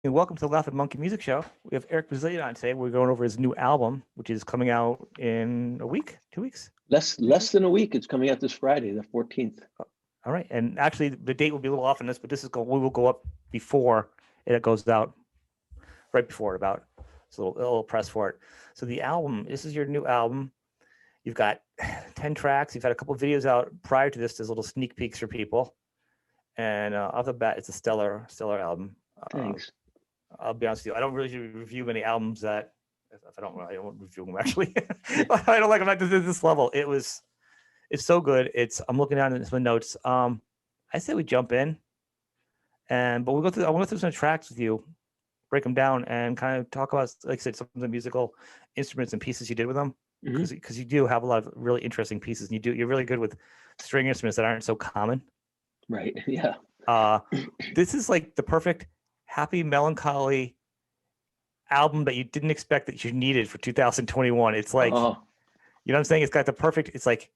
And welcome to the Laughing Monkey Music Show. We have Eric Bazilian on today. We're going over his new album, which is coming out in a week, 2 weeks. Less than a week. It's coming out this Friday, the 14th. All right, and actually the date will be a little off on this, but we will go up before it goes out, right before it about. It's a little press for it. So the album, this is your new album. You've got 10 tracks. You've had a couple of videos out prior to this. There's little sneak peeks for people, and off the bat, it's a stellar album. Thanks. I'll be honest with you. I don't really review many albums that if I don't review them actually. I don't like them at this level. It's so good. I'm looking down at some notes. I say we jump in, but I want to go through some tracks with you, break them down, and kind of talk about, like I said, some of the musical instruments and pieces you did with them, because you do have a lot of really interesting pieces, and you're really good with string instruments that aren't so common. Right. Yeah. This is like the perfect happy melancholy album that you didn't expect that you needed for 2021. It's like, you know what I'm saying? It's got the perfect, it's like,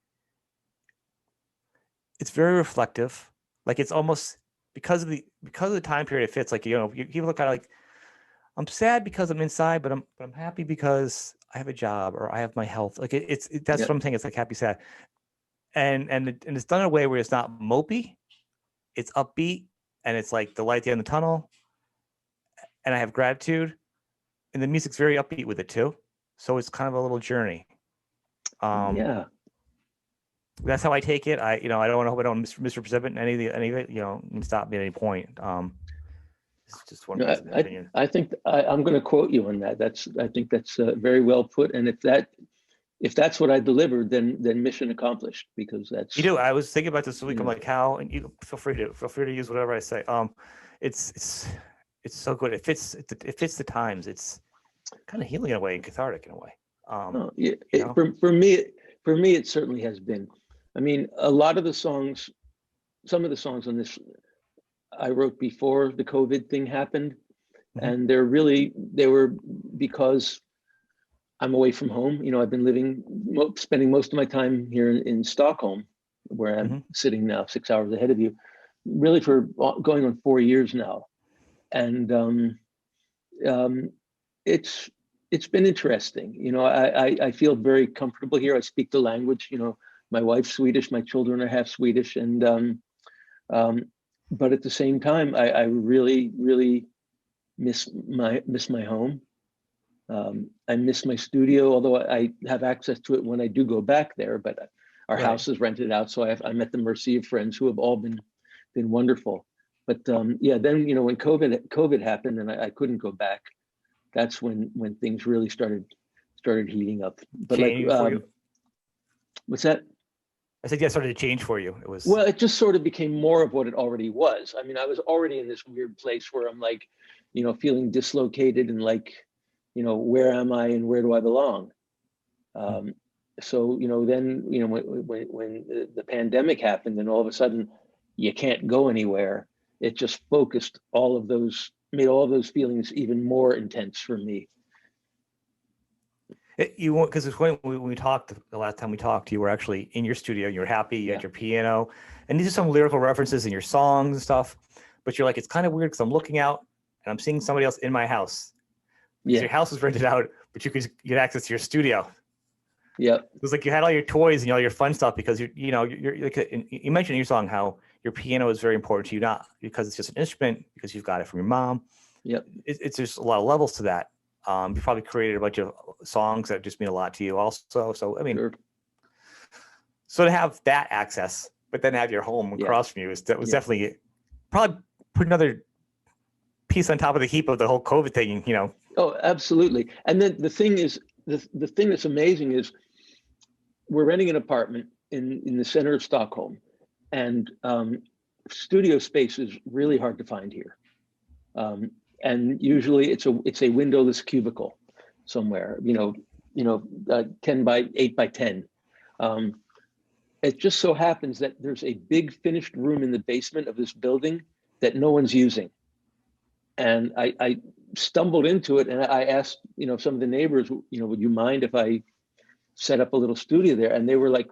it's very reflective. Like it's almost because of the time period it fits. Like, you look at it like, I'm sad because I'm inside, but I'm happy because I have a job or I have my health. Like that's what I'm saying. It's like happy, sad. And it's done in a way where it's not mopey, it's upbeat, and it's like the light at the end of the tunnel. And I have gratitude, and the music's very upbeat with it too. So it's kind of a little journey. Yeah. That's how I take it. I hope I don't misrepresent any of it. Stop me at any point. It's just one opinion. I think I'm going to quote you on that. I think that's very well put. And if that's what I delivered, then mission accomplished, because that's. You do. I was thinking about this week. I'm like, how? And you feel free to use whatever I say. It's so good. It fits the times. It's kind of healing in a way and cathartic in a way. For me, it certainly has been. I mean, a lot of the songs, some of the songs on this, I wrote before the COVID thing happened, and they were because I'm away from home. I've been spending most of my time here in Stockholm, where I'm sitting now 6 hours ahead of you, really for going on 4 years now. And it's been interesting. I feel very comfortable here. I speak the language. My wife's Swedish, my children are half Swedish, and but at the same time, I really, really miss my home. I miss my studio, although I have access to it when I do go back there. But our house is rented out, so I'm at the mercy of friends who have all been wonderful. But then when COVID happened and I couldn't go back, that's when things really started heating up. But what's that? I said, started to change for you. It just sort of became more of what it already was. I mean, I was already in this weird place where I'm like, feeling dislocated and like, where am I and where do I belong? So then when the pandemic happened and all of a sudden you can't go anywhere, it just made all of those feelings even more intense for me. Because when we talked the last time we talked, you were actually in your studio. You were happy. You had your piano, and these are some lyrical references in your songs and stuff. But you're like, it's kind of weird because I'm looking out and I'm seeing somebody else in my house. Yeah. Your house was rented out, but you could get access to your studio. Yeah, it was like you had all your toys and all your fun stuff because you're like, you mentioned in your song how your piano is very important to you, not because it's just an instrument, because you've got it from your mom. Yep. It's just a lot of levels to that. You probably created a bunch of songs that just mean a lot to you also. So, I mean, So to have that access, but then have your home across from you was definitely probably put another piece on top of the heap of the whole COVID thing, Oh, absolutely. And then the thing is, the thing that's amazing is we're renting an apartment in the center of Stockholm, and studio space is really hard to find here. And usually it's a windowless cubicle somewhere, 10 by 8 by 10. It just so happens that there's a big finished room in the basement of this building that no one's using. And I stumbled into it, and I asked, some of the neighbors, would you mind if I set up a little studio there? And they were like,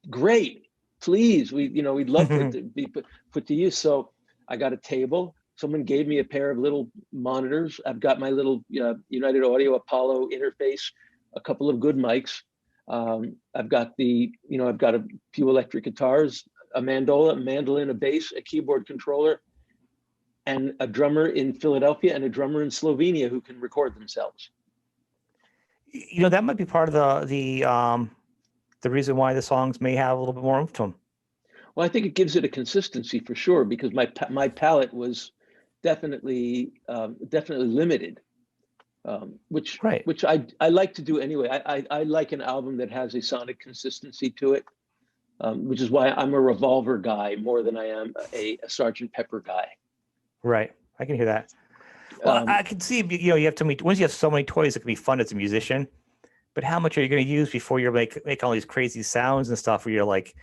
great, please, we'd love for it to be put to use. So I got a table, someone gave me a pair of little monitors. I've got my little United Audio Apollo interface, a couple of good mics. I've got a few electric guitars, a mandola, a mandolin, a bass, a keyboard controller, and a drummer in Philadelphia and a drummer in Slovenia who can record themselves. You know, that might be part of the reason why the songs may have a little bit more oomph to them. Well, I think it gives it a consistency for sure, because my palette was definitely limited, which I like to do anyway. I like an album that has a sonic consistency to it, which is why I'm a Revolver guy more than I am a Sgt. Pepper guy. Right, I can hear that. Well, I can see, you know, you have too many. Once you have so many toys, it can be fun as a musician. But how much are you going to use before you're make all these crazy sounds and stuff? Where you're like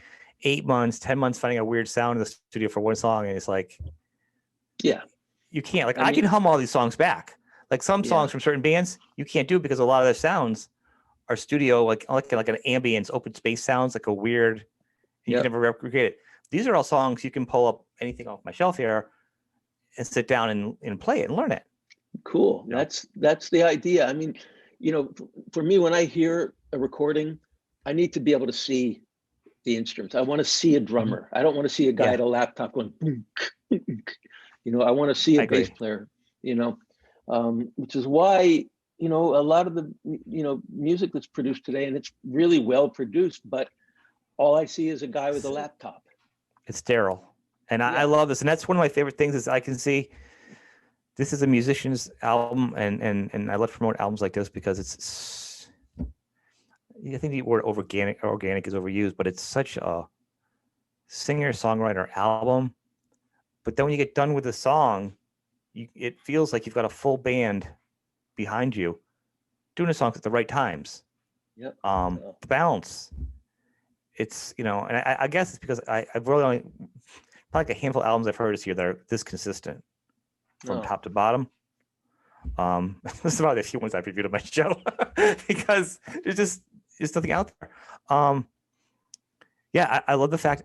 8 months, 10 months finding a weird sound in the studio for one song, and it's like, yeah, you can't. Like I can hum all these songs back. Like some songs from certain bands, you can't do because a lot of their sounds are studio, like an ambience, open space sounds, like a weird. You can never recreate it. These are all songs you can pull up anything off my shelf here and sit down and play it and learn it. Cool. You know? That's the idea. I mean, you know, for me, when I hear a recording, I need to be able to see the instruments. I want to see a drummer. I don't want to see a guy at a laptop going boom. You know, I want to see a bass player, you know, which is why, you know, a lot of the, you know, music that's produced today, and it's really well produced, but all I see is a guy with a laptop. It's sterile. And I love this. And that's one of my favorite things is I can see this is a musician's album, and I love to promote albums like this because it's, I think the word organic is overused, but it's such a singer-songwriter album. But then when you get done with the song, it feels like you've got a full band behind you doing the songs at the right times. Yep. The balance. It's, you know, and I guess it's because I've really only probably like a handful of albums I've heard this year that are this consistent from top to bottom. This is about the few ones I've reviewed on my show because there's nothing out there. I love the fact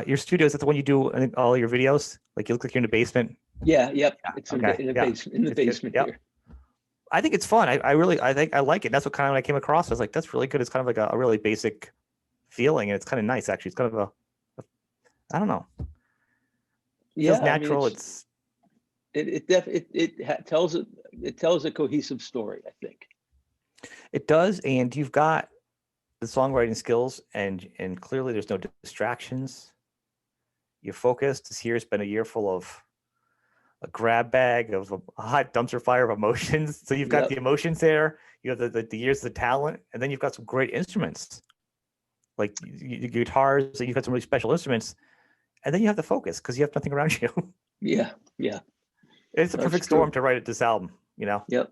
your studio, is that the one you do all your videos? Like you look like you're in the basement. Yeah, yep. It's in the basement here. I think it's fun. I think I like it. That's what kind of when I came across. I was like, that's really good. It's kind of like a really basic feeling, and it's kind of nice actually. It's kind of I don't know. It feels natural. I mean, it tells a cohesive story, I think. It does, and you've got the songwriting skills, and clearly there's no distractions. You're focused. This year's been a year full of a grab bag of a hot dumpster fire of emotions. So you've got the emotions there. You have the years of the talent, and then you've got some great instruments, like guitars. You've got some really special instruments, and then you have the focus because you have nothing around you. Yeah. It's a perfect storm to write this album, you know. Yep.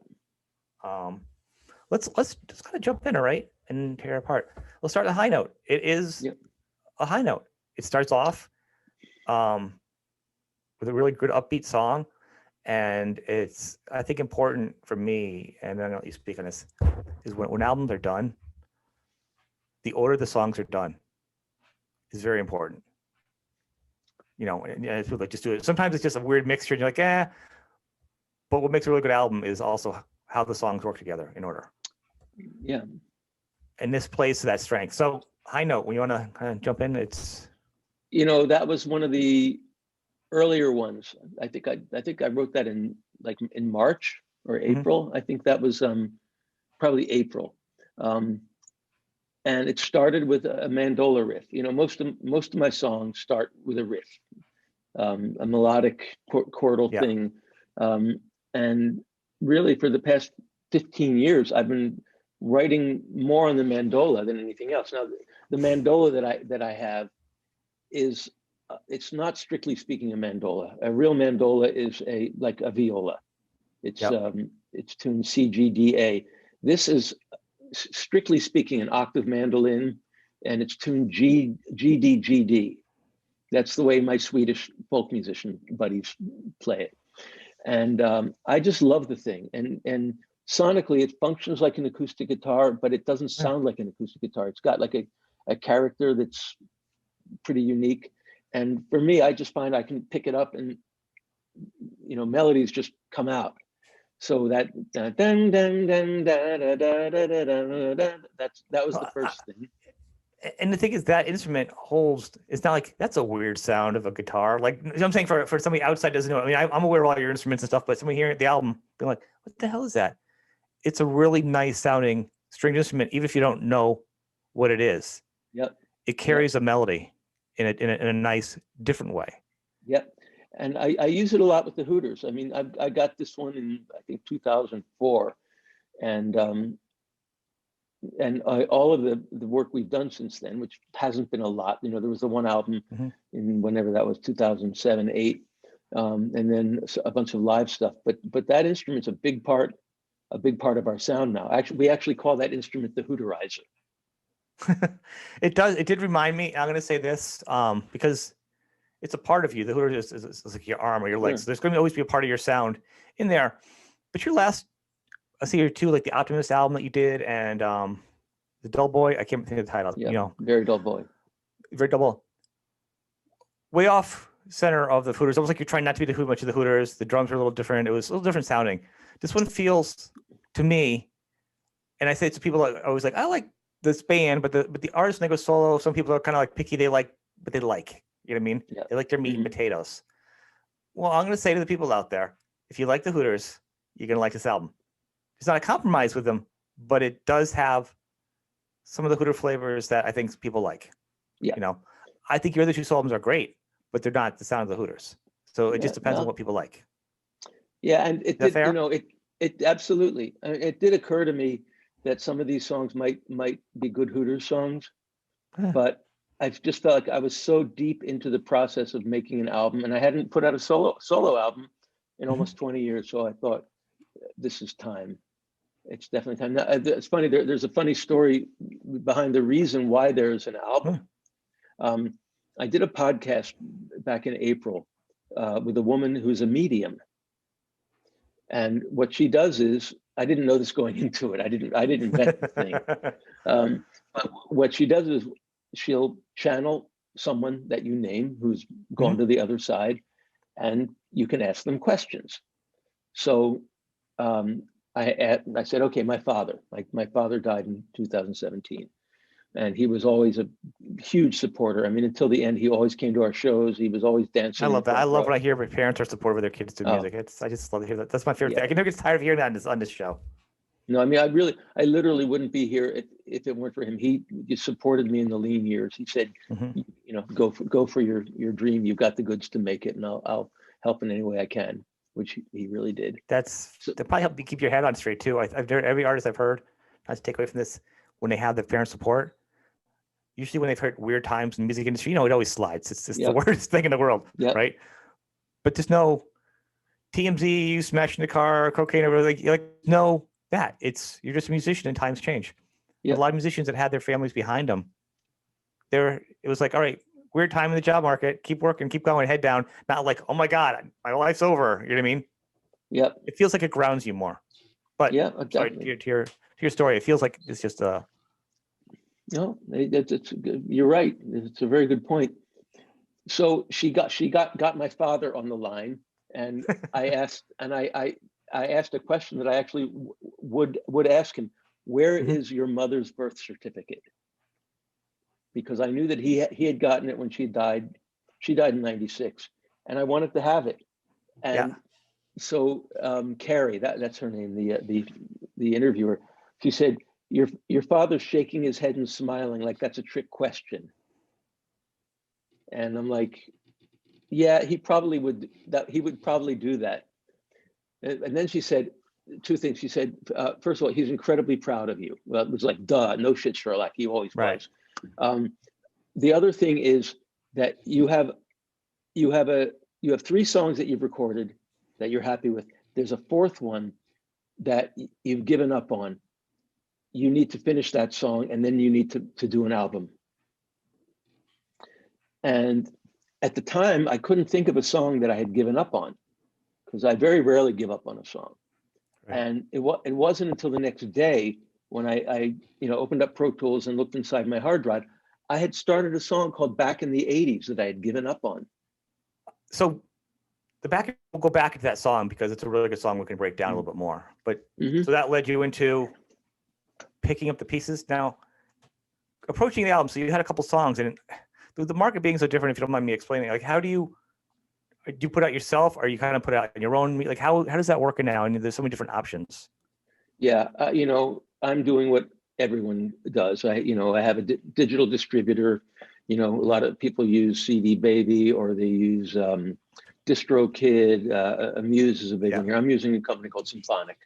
Let's just kind of jump in, all right, and tear it apart. We'll start at a high note. It is a high note. It starts off with a really good upbeat song, and it's, I think, important for me, and I know you speak on this, is when albums are done, the order the songs are done is very important. You know, and it's like just do it. Sometimes it's just a weird mixture, and you're like, but what makes a really good album is also how the songs work together in order. Yeah. And this plays to that strength. So high note, when you want to kind of jump in, it's, you know, that was one of the earlier ones. I think I wrote that in March or April. I think that was probably April. And it started with a mandola riff. You know, most of my songs start with a riff, a melodic chordal thing. And really, for the past 15 years, I've been writing more on the mandola than anything else. Now, the mandola that I have is it's not strictly speaking a mandola. A real mandola is like a viola. It's tuned C, G, D, A. This is strictly speaking an octave mandolin, and it's tuned G, D, G, D. That's the way my Swedish folk musician buddies play it. And I just love the thing. And sonically, it functions like an acoustic guitar, but it doesn't sound like an acoustic guitar. It's got like a character that's pretty unique. And for me, I just find I can pick it up and melodies just come out. So that that was the first thing. And the thing is, that instrument holds. It's not like that's a weird sound of a guitar. Like, you know what I'm saying, for somebody outside doesn't know. I mean, I'm aware of all your instruments and stuff, but somebody hearing the album being like, "What the hell is that?" It's a really nice sounding stringed instrument, even if you don't know what it is. Yep. It carries a melody in a nice, different way. Yep. And I use it a lot with the Hooters. I mean, I got this one in, I think, 2004, and all of the work we've done since then, which hasn't been a lot. There was the one album in whenever that was, 2007, 8, and then a bunch of live stuff. But that instrument's a big part of our sound now. Actually, we actually call that instrument the Hooterizer. It does. It did remind me. I'm going to say this because it's a part of you. The Hooters is like your arm or your legs. Sure. So there's going to always be a part of your sound in there. But your last, I see here too, like the Optimist album that you did, and the Dull Boy. I can't think of the title. Yeah, Very Dull Boy. Very double. Way off center of the Hooters. Almost like you're trying not to be much of the Hooters. The drums are a little different. It was a little different sounding. This one feels to me, and I say it to people, I was like, I like this band, but the artists, when they go solo, some people are kind of like picky. They like what they like. You know what I mean? Yeah. They like their meat and potatoes. Well, I'm going to say to the people out there, if you like the Hooters, you're going to like this album. It's not a compromise with them, but it does have some of the Hooter flavors that I think people like. Yeah. I think your other two albums are great, but they're not the sound of the Hooters. So it just depends on what people like. Yeah, and it did, it absolutely. It did occur to me that some of these songs might be good Hooters songs, but I just felt like I was so deep into the process of making an album, and I hadn't put out a solo album in almost 20 years. So I thought, this is time. It's definitely time. Now, it's funny. There's a funny story behind the reason why there's an album. I did a podcast back in April with a woman who's a medium, and what she does is, I didn't know this going into it. I didn't invent the thing. But what she does is, she'll channel someone that you name who's gone to the other side, and you can ask them questions. So I said, okay, my father died in 2017, and he was always a huge supporter. I mean, until the end, he always came to our shows. He was always dancing. I love that. I love when I hear my parents are supportive of their kids do music. I just love to hear that. That's my favorite thing. I can never get tired of hearing that on this show. No, I mean, I literally wouldn't be here if it weren't for him. He supported me in the lean years. He said, go for your dream. You've got the goods to make it, and I'll help in any way I can, which he really did. That probably helped you keep your head on straight too. I've heard every artist I've heard, not to take away from this, when they have the parent support, usually when they've heard weird times in the music industry, it always slides. It's just the worst thing in the world, right? But just know, TMZ, you smashing the car, cocaine, no. That you're just a musician and times change. A lot of musicians that had their families behind them, it was like, all right, weird time in the job market, keep working, keep going, head down. Not like, oh my God, my life's over. You know what I mean? Yep. It feels like it grounds you more. But exactly. to your story, it feels like it's just no, you're right. It's a very good point. So she got my father on the line, and I asked a question that I actually would ask him. Where is your mother's birth certificate? Because I knew that he had gotten it when she died. She died in 96, and I wanted to have it. And so Carrie, that's her name, the interviewer, she said, your father's shaking his head and smiling like that's a trick question. And I'm like, yeah, he would probably do that. And then she said two things. She said, first of all, he's incredibly proud of you. Well, it was like, duh, no shit, Sherlock. He always was. The other thing is that you have 3 songs that you've recorded that you're happy with. There's a 4th one that you've given up on. You need to finish that song, and then you need to do an album. And at the time, I couldn't think of a song that I had given up on, because I very rarely give up on a song. Right. And it wasn't until the next day when I opened up Pro Tools and looked inside my hard drive, I had started a song called Back in the 80s that I had given up on. So we'll go back into that song because it's a really good song. We can break down a little bit more. But so that led you into picking up the pieces. Now, approaching the album, so you had a couple songs, and the market being so different, if you don't mind me explaining, like how do you put out yourself, or you kind of put out in your own, like how does that work now? And there's so many different options. Yeah, I'm doing what everyone does. I have a digital distributor. A lot of people use CD Baby, or they use DistroKid. Amuse is a big one here. I'm using a company called Symphonic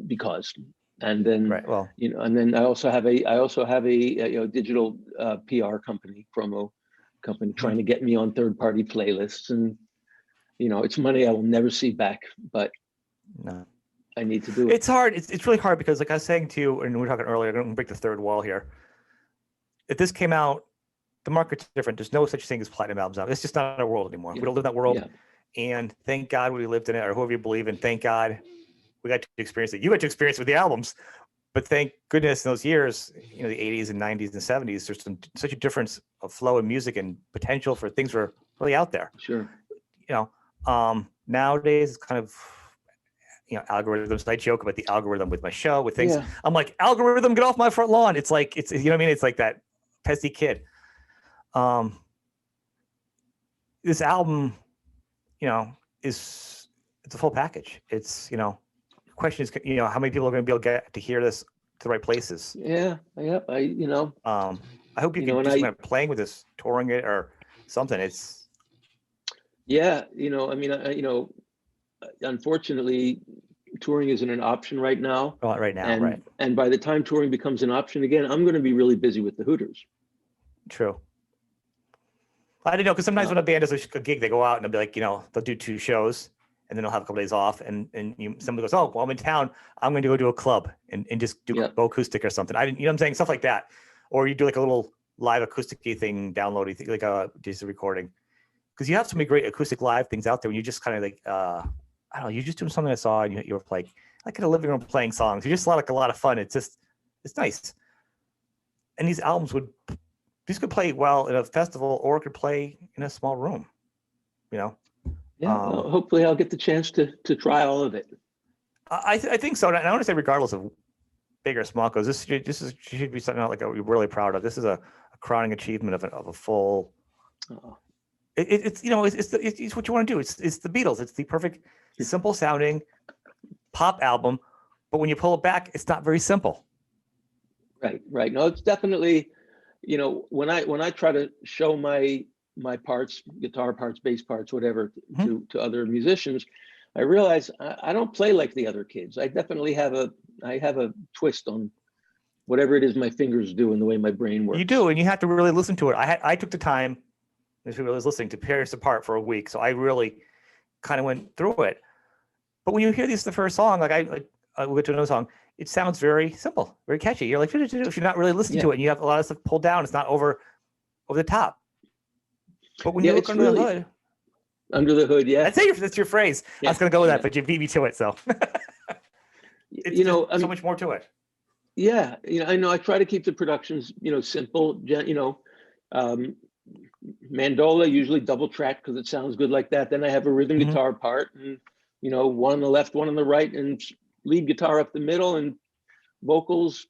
because, and then right. Well, and then I also have a digital PR company, promo company, trying to get me on third-party playlists, and it's money I will never see back, but no. I need to do it. It's hard. It's really hard because, like I was saying to you, and we were talking earlier, I'm going to break the third wall here. If this came out, the market's different. There's no such thing as platinum albums out. It's just not our world anymore. We don't live in that world. Yeah. And thank God we lived in it, or whoever you believe in. Thank God we got to experience it. You got to experience it with the albums. But thank goodness in those years, the 80s and 90s and 70s, there's such a difference of flow in music and potential for things were really out there. Sure. Nowadays, it's kind of, algorithms. I joke about the algorithm with my show, with things. Yeah. I'm like, algorithm, get off my front lawn. It's like, it's, you know what I mean? It's like that pesky kid. This album, it's a full package. It's, the question is, how many people are going to be able to get to hear this to the right places? Yeah. I hope you can just playing with this, touring it or something. It's. Yeah. Unfortunately, touring isn't an option right now. Oh, right now, right. And by the time touring becomes an option again, I'm going to be really busy with the Hooters. True. I didn't know, because sometimes when a band does a gig, they go out and they'll be like, they'll do 2 shows and then they'll have a couple days off, and somebody goes, oh, well, I'm in town, I'm going to go to a club and just do go acoustic or something. I didn't, what I'm saying, stuff like that. Or you do like a little live acoustic-y thing, downloading thing, like just a recording. Because you have so many great acoustic live things out there when you just kind of like, I don't know, you're just doing something I saw and you were playing, like in a living room playing songs. You're just like a lot of fun. It's nice. And these albums could play well at a festival, or it could play in a small room, Yeah, well, hopefully I'll get the chance to try all of it. I think so. And I want to say, regardless of big or small, because this should be something like we're really proud of. This is a crowning achievement of a full. It's what you want to do. It's the Beatles. It's the perfect, simple sounding pop album, but when you pull it back, it's not very simple. Right. No, it's definitely, when I try to show my parts, guitar parts, bass parts, whatever, to other musicians, I realize I don't play like the other kids. I definitely have a twist on whatever it is my fingers do and the way my brain works. You do, and you have to really listen to it. I took the time, as people was listening, to pair us apart for a week, so I really kind of went through it. But when you hear the first song, we'll get to another song, it sounds very simple, very catchy. You're like, if you're not really listening to it, and you have a lot of stuff pulled down, it's not over the top. But when you look under the hood. Under the hood, yeah. That's your phrase. Yeah. I was going to go with that, but you beat me to it, so. So much more to it. Yeah, I know. I try to keep the productions, simple. Mandola, usually double track because it sounds good like that. Then I have a rhythm guitar part, and one on the left, one on the right, and lead guitar up the middle, and vocals,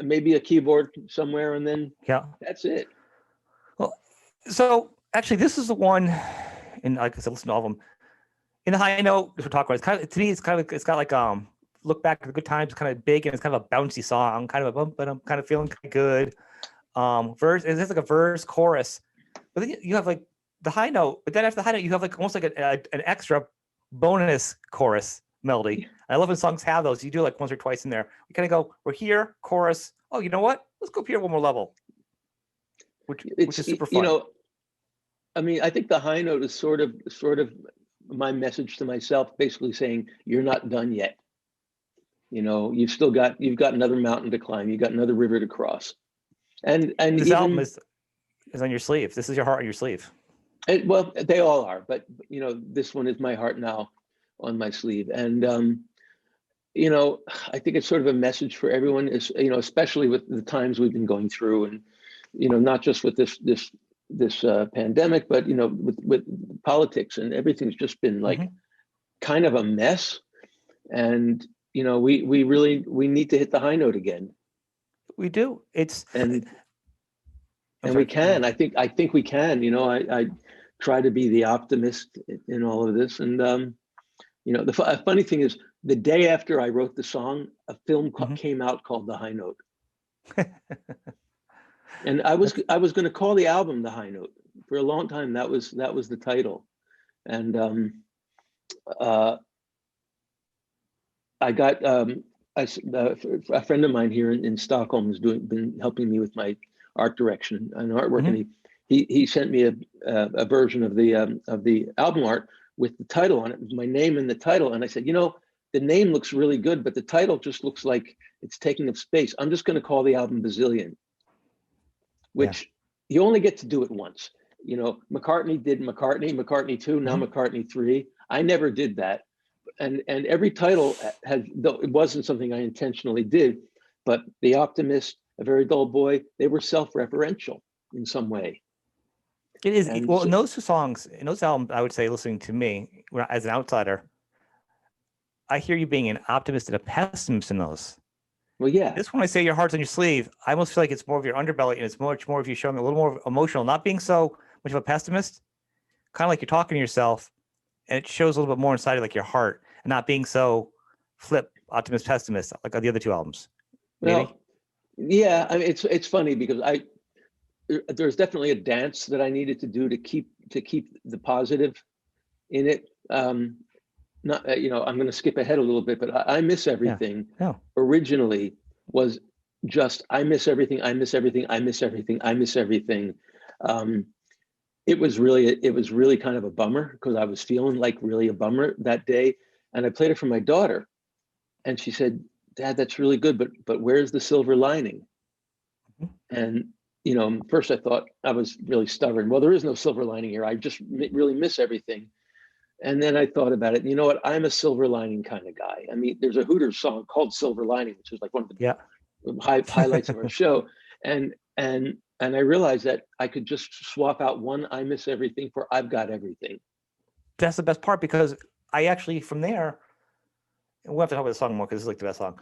maybe a keyboard somewhere, and then that's it. Well, so actually, this is the one, and like I said, listen to all of them. In the high note, we're talking about, to me, it's got like look back at the good times. It's kind of big, and it's kind of a bouncy song, kind of a bump, but I'm kind of feeling good. Verse, it's like a verse, chorus, but then you have like the high note, but then after the high note, you have like almost like an extra bonus chorus melody. I love when songs have those. You do like once or twice in there. You kind of go, we're here, chorus. Oh, you know what? Let's go up here one more level, which is super fun. I think the high note is sort of my message to myself, basically saying you're not done yet. You've got another mountain to climb. You've got another river to cross. And this album is on your sleeve. This is your heart on your sleeve. Well, they all are, but this one is my heart now on my sleeve. And I think it's sort of a message for everyone, is especially with the times we've been going through, and not just with this this pandemic, but with politics and everything's just been like kind of a mess. And we need to hit the high note again. We do. And we can. I think we can. I try to be the optimist in all of this. And the funny thing is, the day after I wrote the song, a film came out called The High Note. And I was going to call the album The High Note for a long time. That was the title. And I got a friend of mine here in Stockholm has been helping me with my art direction and artwork, and he sent me a version of the album art with the title on it, with my name in the title. And I said, the name looks really good, but the title just looks like it's taking up space. I'm just going to call the album Bazilian, which you only get to do it once. McCartney did McCartney 2, now McCartney 3. I never did that. And every title had, though it wasn't something I intentionally did, but The Optimist, A Very Dull Boy, they were self-referential in some way. It is. And in those two songs, in those albums, I would say, listening to me as an outsider, I hear you being an optimist and a pessimist in those. Well, yeah. This one, I say your heart's on your sleeve, I almost feel like it's more of your underbelly, and it's much more of you showing a little more emotional, not being so much of a pessimist, kind of like you're talking to yourself, and it shows a little bit more inside of like your heart, and not being so flip, optimist, pessimist, like on the other two albums. Maybe? Well, yeah, I mean, it's funny because there's definitely a dance that I needed to do to keep the positive in it. Not I'm going to skip ahead a little bit, but I Miss Everything originally was just I miss everything, I miss everything, I miss everything, I miss everything. It was really kind of a bummer because I was feeling like really a bummer that day, and I played it for my daughter, and she said, "Dad, that's really good, but where's the silver lining?" And first I thought I was really stubborn. Well, there is no silver lining here. I just really miss everything. And then I thought about it. You know what? I'm a silver lining kind of guy. I mean, there's a Hooters song called "Silver Lining," which is like one of the highlights of our show. And I realized that I could just swap out one "I miss everything" for "I've got everything." That's the best part, because I actually, from there, and we'll have to talk about the song more because it's like the best song.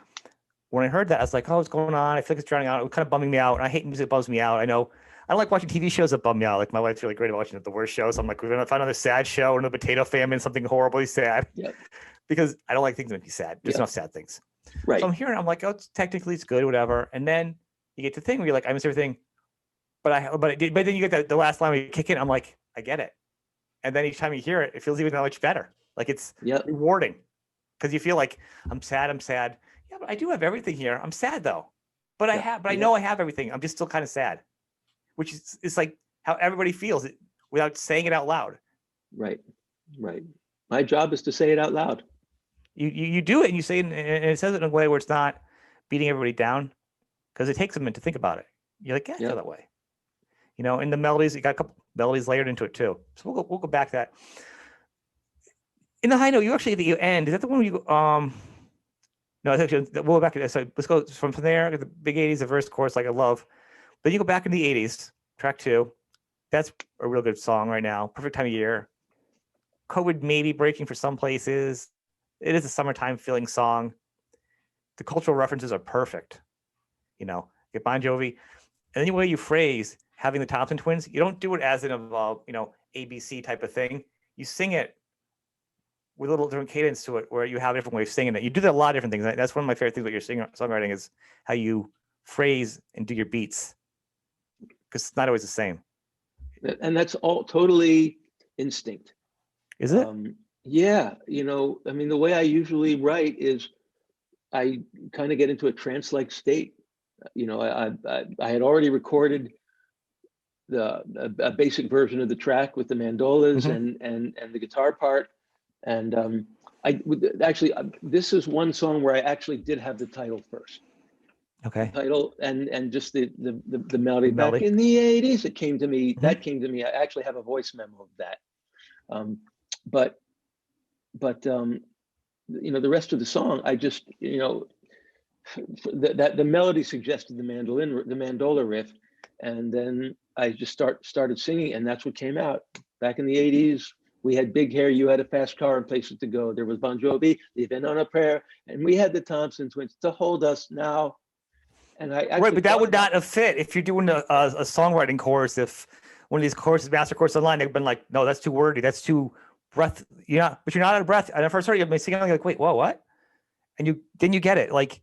When I heard that, I was like, "Oh, what's going on?" I feel like it's drowning out. It was kind of bumming me out. And I hate music that bums me out. I know I don't like watching TV shows that bum me out. Like, my wife's really great at watching the worst shows. So I'm like, we're gonna find another sad show, another potato famine, something horribly sad. Yep. Because I don't like things that make me sad. There's enough sad things. Right. So I'm hearing, I'm like, oh, technically it's good, whatever. And then you get the thing where you're like, I miss everything. But then you get the last line where you kick in. I'm like, I get it. And then each time you hear it, it feels even that much better. Like, it's rewarding because you feel like I'm sad. Yeah, but I do have everything here. I'm sad though. But I know I have everything. I'm just still kind of sad, which is it's like how everybody feels it without saying it out loud. Right. My job is to say it out loud. You do it, and you say it, and it says it in a way where it's not beating everybody down, because it takes a minute to think about it. You're like, I feel that way. And the melodies, you got a couple melodies layered into it too. So we'll go back to that. In the high note, you actually at the end, is that the one where you no, it's actually, we'll go back to that. So let's go from there, the big 80s, the verse, chorus, like I love. Then you go back in the 80s, track 2. That's a real good song right now. Perfect time of year. COVID maybe breaking for some places. It is a summertime feeling song. The cultural references are perfect. Get Bon Jovi. And then the way you phrase having the Thompson twins, you don't do it as in a ABC type of thing. You sing it with a little different cadence to it, where you have a different way of singing it. You do that a lot of different things. That's one of my favorite things about your songwriting is how you phrase and do your beats, because it's not always the same. And that's all totally instinct. Is it? Yeah. I mean, the way I usually write is I kind of get into a trance-like state. I had already recorded a basic version of the track with the mandolas and the guitar part. And this is one song where I actually did have the title first. Okay. The title and just the melody. Back in the 80s, it came to me. That came to me. I actually have a voice memo of that. But the rest of the song, I just that the melody suggested the mandola riff, and then I just started singing, and that's what came out. Back in the 80s, we had Big Hair, You Had a Fast Car, and Places to Go. There was Bon Jovi, Living on a Prayer, and we had the Thompson Twins, To Hold Us Now. And I right, but that would not have fit if you're doing a songwriting course. If one of these courses, master courses online, they've been like, no, that's too wordy, that's too breath. Yeah, but you're not out of breath. And at first, you've been singing like, wait, whoa, what? And then you get it. Like,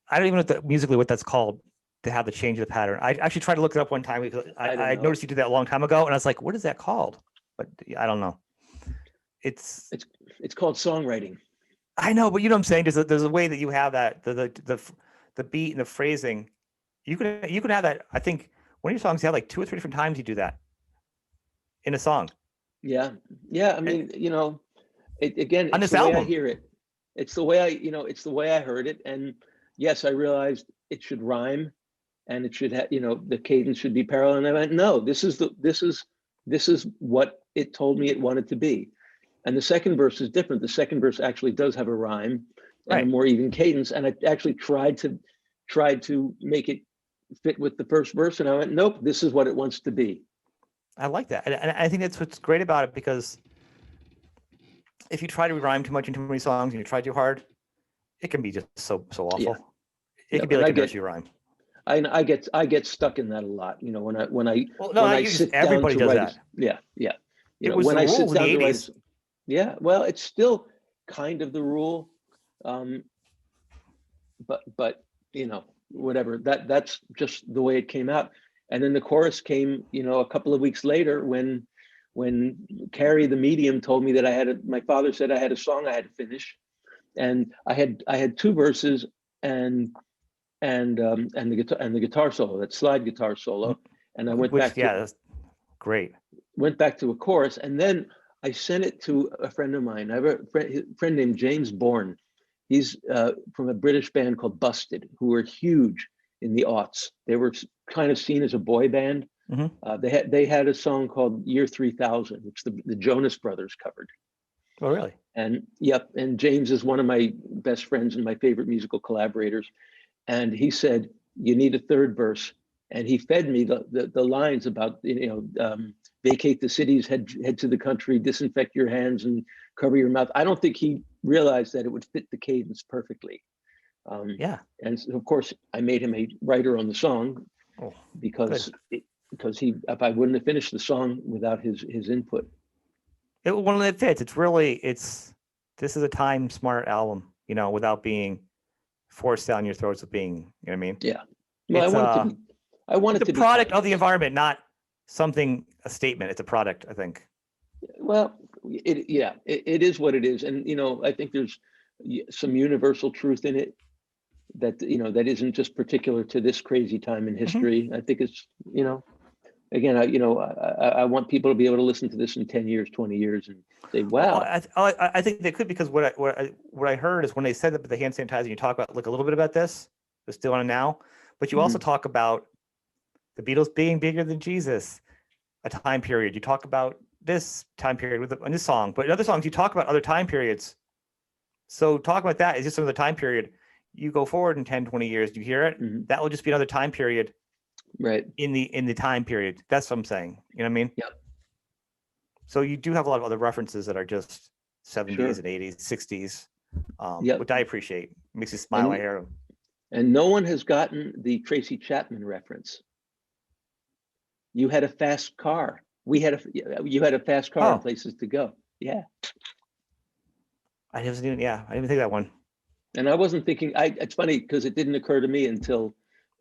I don't even know musically what that's called, to have the change of the pattern. I actually tried to look it up one time because I noticed you did that a long time ago, and I was like, what is that called? But I don't know. It's called songwriting. I know, but you know what I'm saying? There's a way that you have that, the beat and the phrasing. You can have that. I think one of your songs, you have like 2 or 3 different times you do that in a song. Yeah. I mean, again, on it's this the way album. I hear it. It's the way it's the way I heard it. And yes, I realized it should rhyme, and it should have, the cadence should be parallel. And I went, no, this is what it told me it wanted to be. And the second verse is different. The second verse actually does have a rhyme and a more even cadence. And I actually tried to make it fit with the first verse. And I went, nope, this is what it wants to be. I like that. And I think that's what's great about it, because if you try to rhyme too much in too many songs and you try too hard, it can be just so awful. Yeah. It can be like a nursery rhyme. I get stuck in that a lot. When I sit everybody down to does write. that. Yeah. It was when the rule in the 80s. Yeah, well, it's still kind of the rule, but whatever. That's just the way it came out. And then the chorus came, a couple of weeks later when Carrie the medium told me that my father said I had a song I had to finish, and I had 2 verses and the guitar solo, that slide guitar solo, and I went back to that's great. Went back to a chorus, and then I sent it to a friend of mine. I have a friend named James Bourne. He's from a British band called Busted, who were huge in the aughts. They were kind of seen as a boy band. Mm-hmm. They had a song called Year 3000, which the Jonas Brothers covered. Oh, really? And yep. And James is one of my best friends and my favorite musical collaborators. And he said, you need a third verse. And he fed me the lines about, vacate the cities, head to the country, disinfect your hands and cover your mouth. I don't think he realized that it would fit the cadence perfectly. And so, of course, I made him a writer on the song because if I wouldn't have finished the song without his input. It fits. This is a time smart album, without being forced down your throats of being, you know what I mean? Yeah. Well, I want it to be the product of the environment, not a statement. It's a product, I think. Well, it is what it is. And, I think there's some universal truth in it that, that isn't just particular to this crazy time in history. Mm-hmm. I think it's, again, I want people to be able to listen to this in 10 years, 20 years and say, wow. Well, I think they could, because what I heard is when they said that the hand sanitizer, you talk about a little bit about this, but still on now, but you also talk about the Beatles being bigger than Jesus, a time period. You talk about this time period in this song, but in other songs you talk about other time periods. So talk about that. Is just some of the time period. You go forward in 10, 20 years, do you hear it? Mm-hmm. That will just be another time period. Right. In the time period. That's what I'm saying. You know what I mean? Yep. So you do have a lot of other references that are just 70s and 80s, 60s, which I appreciate. It makes you smile. I hear them. And no one has gotten the Tracy Chapman reference. You had a fast car. You had a fast car and places to go. Yeah. I didn't even think that one. And I wasn't thinking. It's funny because it didn't occur to me until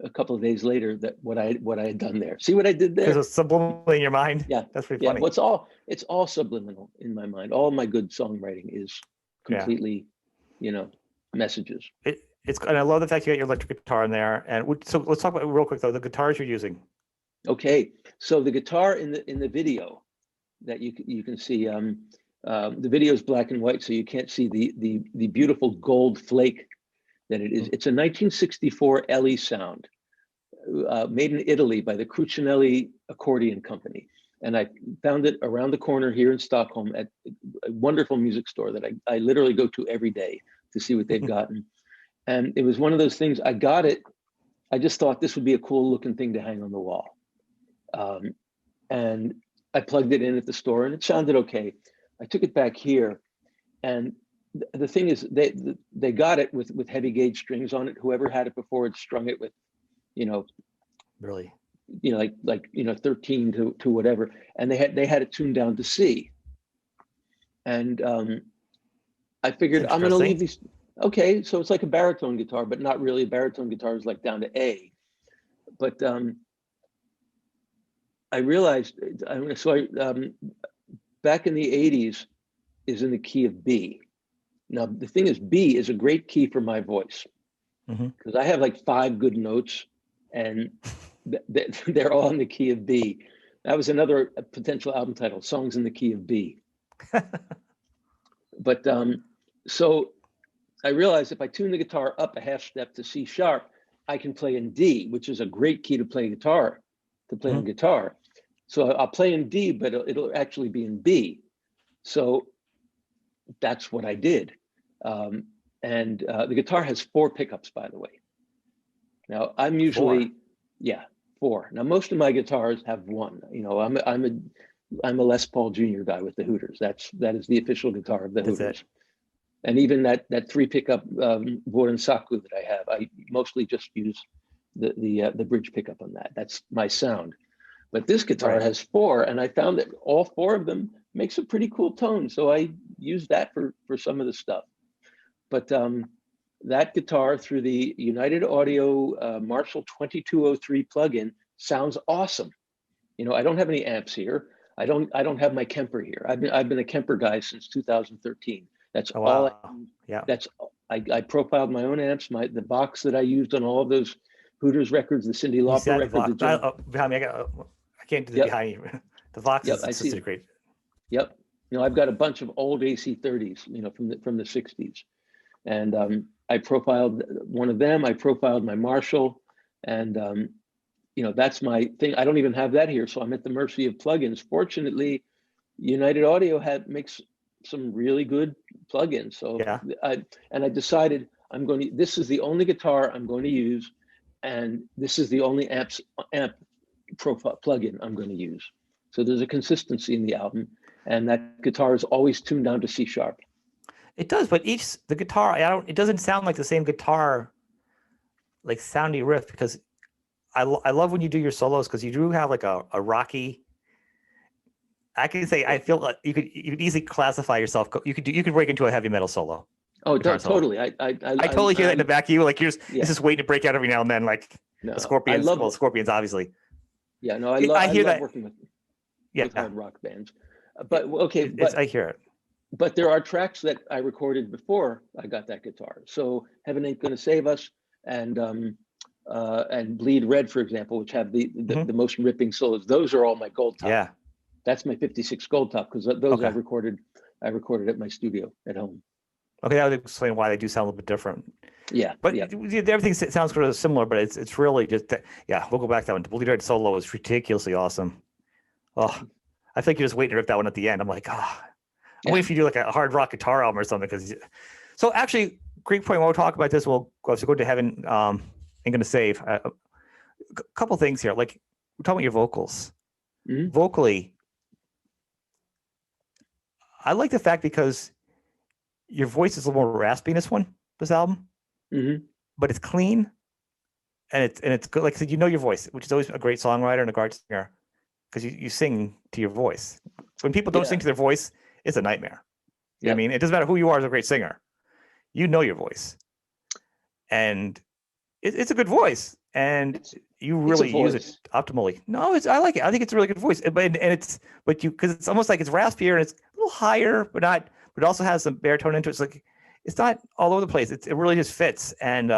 a couple of days later that what I had done there. See what I did there? Because it's subliminal in your mind. Yeah, that's pretty funny. Well, it's all subliminal in my mind. All my good songwriting is completely, messages. And I love the fact you got your electric guitar in there. And so let's talk about real quick though the guitars you're using. Okay, so the guitar in the video that you can see, the video is black and white, so you can't see the beautiful gold flake that it is. It's a 1964 LE sound, made in Italy by the Crucinelli Accordion Company, and I found it around the corner here in Stockholm at a wonderful music store that I literally go to every day to see what they've gotten. And it was one of those things. I got it. I just thought this would be a cool looking thing to hang on the wall. And I plugged it in at the store, and it sounded okay. I took it back here, and the thing is, they got it with heavy gauge strings on it. Whoever had it before had strung it with, you know, Really? like 13 to whatever, and they had it tuned down to C. And I figured I'm going to leave these. Okay, so it's like a baritone guitar, but not really. A baritone guitar is like down to A. But I realized, back in the 80s is in the key of B. Now, the thing is, B is a great key for my voice, because I have like 5 good notes, and they're all in the key of B. That was another potential album title, Songs in the Key of B. But so I realized if I tune the guitar up a half step to C sharp, I can play in D, which is a great key to play guitar, on guitar. So I'll play in D, but it'll actually be in B. So that's what I did. And the guitar has 4 pickups, by the way. Now I'm usually, 4. Now most of my guitars have 1. You know, I'm a Les Paul Jr. guy with the Hooters. That is the official guitar of the Hooters. And even that 3 pickup Voren Saku that I have, I mostly just use the bridge pickup on that. That's my sound. But this guitar has 4, and I found that all 4 of them makes a pretty cool tone. So I use that for some of the stuff. But that guitar through the United Audio Marshall 2203 plugin sounds awesome. You know, I don't have any amps here. I don't have my Kemper here. I've been a Kemper guy since 2013. That's all. I profiled my own amps, the box that I used on all of those Hooters records, the Cyndi Lauper records. Behind me, I can't do the behind you. The Vox is just great. Yep. You know, I've got a bunch of old AC30s, you know, from the 60s. And I profiled one of them. I profiled my Marshall, and you know, that's my thing. I don't even have that here, so I'm at the mercy of plugins. Fortunately, United Audio makes some really good plugins. So I decided this is the only guitar I'm going to use, and this is the only amp profile plugin I'm going to use. So there's a consistency in the album, and that guitar is always tuned down to C sharp. It does, but the guitar, it doesn't sound like the same guitar, like soundy riff, because I love when you do your solos, because you do have like a rocky. I can say I feel like you could easily classify yourself. You could break into a heavy metal solo. Oh, totally. I totally hear that in the back of you. Like it's just waiting to break out every now and then, like the Scorpions. Scorpions, obviously. Yeah, no, I love working with hard rock bands. But okay, I hear it. But there are tracks that I recorded before I got that guitar. So Heaven Ain't Gonna Save Us and Bleed Red, for example, which have the most ripping solos. Those are all my gold top. Yeah. That's my 56 gold top, because those I recorded at my studio at home. Okay, that would explain why they do sound a little bit different. Yeah. But everything sounds sort of similar, but it's really just we'll go back to that one. The Bleed Red solo is ridiculously awesome. Oh, I think you're just waiting to rip that one at the end. I'm like, I'm waiting for you to do like a hard rock guitar album or something. So actually, great point. When we'll talk about this, we'll go to Heaven Ain't Gonna Save. A couple things here. Like, we're talking about your vocals. Vocally, I like the fact, because your voice is a little more raspy in this album, but it's clean, and it's good. Like I said, you know your voice, which is always a great songwriter and a great singer, because you sing to your voice. When people don't sing to their voice, it's a nightmare. You know what I mean? It doesn't matter who you are as a great singer. You know your voice. And it's a good voice. And you really use it optimally. No, I like it. I think it's a really good voice. Because it's almost like it's raspier and it's a little higher, but it also has some baritone into it. It's like, it's not all over the place. It really just fits. And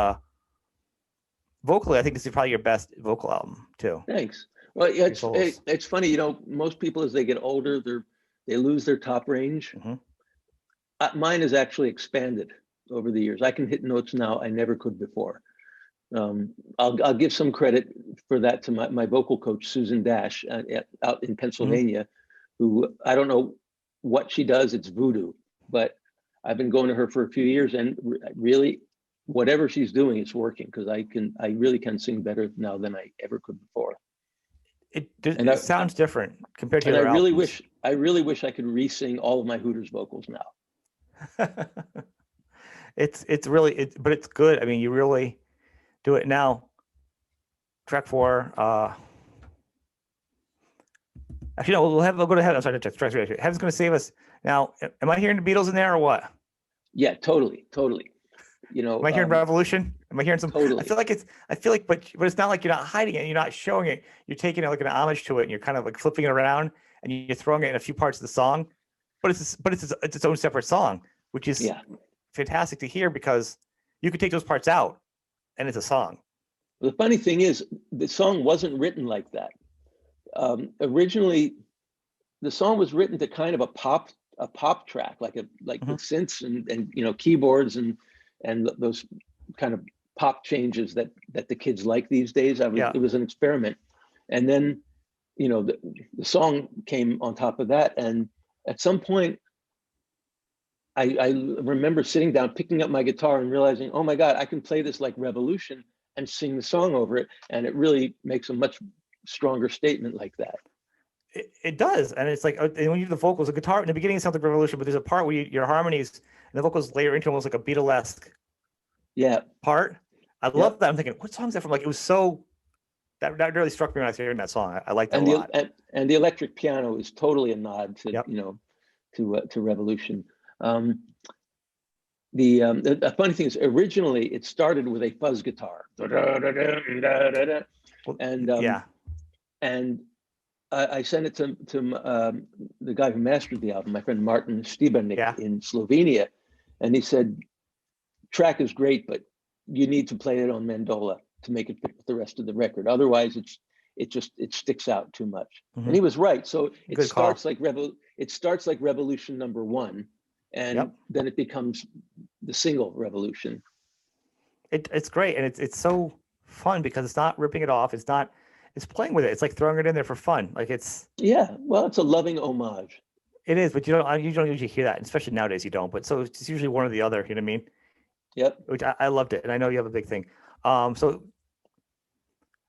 vocally, I think this is probably your best vocal album too. Thanks. Well, it's funny, you know, most people as they get older, they lose their top range. Mine has actually expanded over the years. I can hit notes now I never could before. I'll give some credit for that to my vocal coach, Susan Dash, out in Pennsylvania, who, I don't know what she does, it's voodoo, but I've been going to her for a few years, and really, whatever she's doing, it's working, because I really can sing better now than I ever could before. And it sounds different compared to and other albums. I really wish I could re-sing all of my Hooters vocals now. It's really but it's good. I mean, you really do it now. Track 4. Actually, no, we'll go to Heaven. I'm sorry, track 3. Heaven's Gonna Save Us. Now, am I hearing the Beatles in there or what? Yeah, totally. You know, Am I hearing Revolution? Am I hearing some? totally. I feel like, but it's not like you're not hiding it. You're not showing it. You're taking it like an homage to it, and you're kind of like flipping it around, and you're throwing it in a few parts of the song. But it's its own separate song, which is fantastic to hear because you could take those parts out, and it's a song. The funny thing is, the song wasn't written like that. Originally, the song was written to kind of a pop track, like with synths and you know, keyboards and those kind of pop changes that the kids like these days. It was an experiment, and then you know the song came on top of that. And at some point, I remember sitting down, picking up my guitar, and realizing, oh my God, I can play this like Revolution and sing the song over it, and it really makes a much stronger statement like that. It does, and it's like and when you do the vocals, the guitar in the beginning sounds like Revolution, but there's a part where your harmonies and the vocals layer into almost like a Beatlesque part. I love that. I'm thinking, what song is that from? Like, it was so that really struck me when I was hearing that song. I like that a lot. And the electric piano is totally a nod to you know to Revolution. The funny thing is, originally it started with a fuzz guitar, and I sent it to the guy who mastered the album, my friend Martin Stibanik in Slovenia, and he said, "Track is great, but you need to play it on mandola to make it fit with the rest of the record. Otherwise, it sticks out too much." And he was right. So it starts like Revolution number 1, and then it becomes the single Revolution. It's great, and it's so fun because it's not ripping it off. It's playing with it. It's like throwing it in there for fun. Like it's well, it's a loving homage. It is, but you don't usually hear that, especially nowadays. You don't. But so it's usually one or the other. You know what I mean? Yep. Which I loved it, and I know you have a big thing. So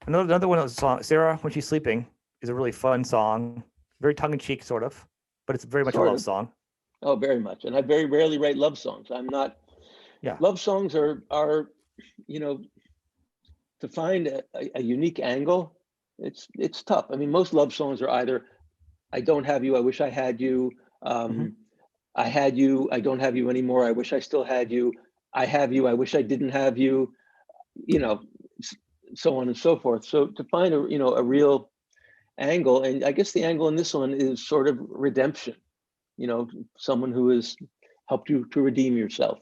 another one of those songs, Sarah, When She's Sleeping, is a really fun song, very tongue in cheek, sort of, but it's very much a love song. Oh, very much. And I very rarely write love songs. I'm not. Yeah. Love songs are you know, to find a unique angle. It's tough. I mean, most love songs are either I don't have you, I wish I had you. I had you, I don't have you anymore. I wish I still had you. I have you, I wish I didn't have you. You know, so on and so forth. So to find a real angle, and I guess the angle in this one is sort of redemption. You know, someone who has helped you to redeem yourself,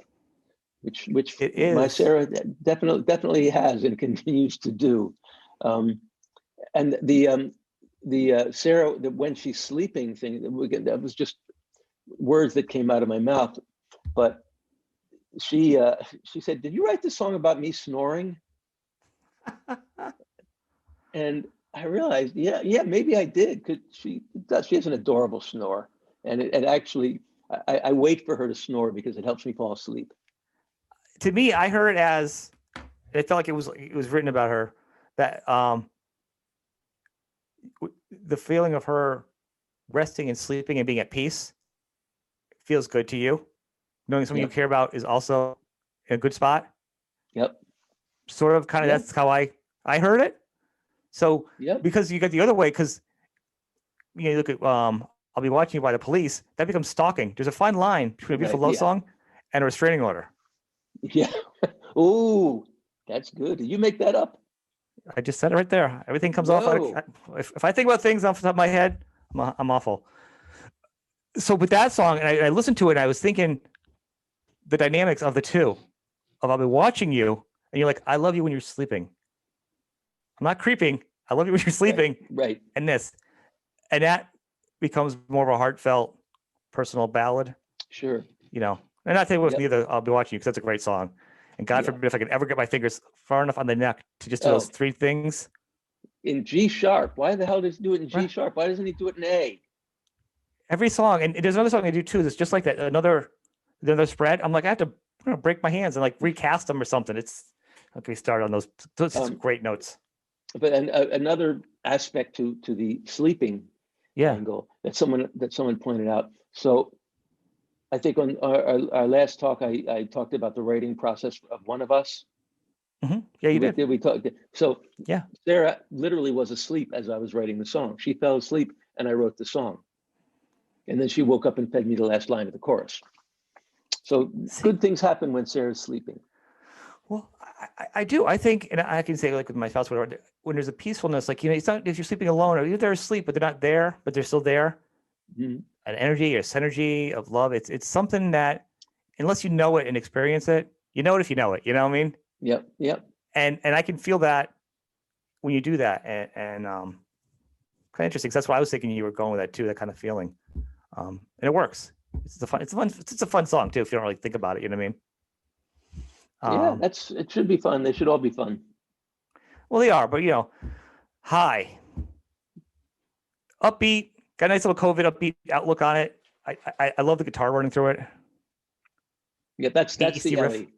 which it is. My Sarah definitely has and continues to do. And the Sarah, the When She's Sleeping thing, that was just words that came out of my mouth. But she said, "Did you write this song about me snoring?" And I realized, yeah, maybe I did, because she has an adorable snore, and it actually I wait for her to snore because it helps me fall asleep. To me, I heard it as it felt like it was written about her, that the feeling of her resting and sleeping and being at peace feels good to you. Knowing someone you care about is also in a good spot. Yep. Sort of, kind of. That's how I heard it. So because you got the other way, because you look at I'll Be Watching You by the Police, that becomes stalking. There's a fine line between a beautiful love song and a restraining order. Yeah. Ooh, that's good. Did you make that up? I just said it right there. Everything comes off. If I think about things off the top of my head, I'm awful. So with that song, and I listened to it, and I was thinking the dynamics of the two, of I'll Be Watching You, and you're like, I love you when you're sleeping. I'm not creeping. I love you when you're sleeping. Right. And that becomes more of a heartfelt, personal ballad. Sure. You know, and not saying it wasn't either. I'll Be Watching You, because that's a great song. And God forbid if I could ever get my fingers far enough on the neck to just do those three things. In G sharp. Why the hell does he do it in G sharp? Why doesn't he do it in A? Every song, and there's another song I do too, that's just like that. Another spread. I'm like, I have to break my hands and like recast them or something. It's okay. Start on those great notes. But another aspect to the sleeping Yeah. angle that someone pointed out. So I think on our last talk, I talked about the writing process of One of Us. Yeah, you did. Did we talk? So Yeah. Sarah literally was asleep as I was writing the song. She fell asleep and I wrote the song. And then she woke up and fed me the last line of the chorus. So good things happen when Sarah's sleeping. Well, I do. I think, and I can say like with my spouse, whatever, when there's a peacefulness, like, it's not if you're sleeping alone or either they're asleep, but they're not there, but they're still there. Mm-hmm. An energy or synergy of love. It's something that unless you know it and experience it, you know it if you know it. You know what I mean? Yep. And I can feel that when you do that. And kind of interesting. That's why I was thinking you were going with that too, that kind of feeling. And it works. It's a fun song too, if you don't really think about it. You know what I mean? Yeah, it should be fun. They should all be fun. Well, they are, but high, upbeat, got a nice little COVID upbeat outlook on it. I love the guitar running through it. Yeah, that's the riff. Ellie.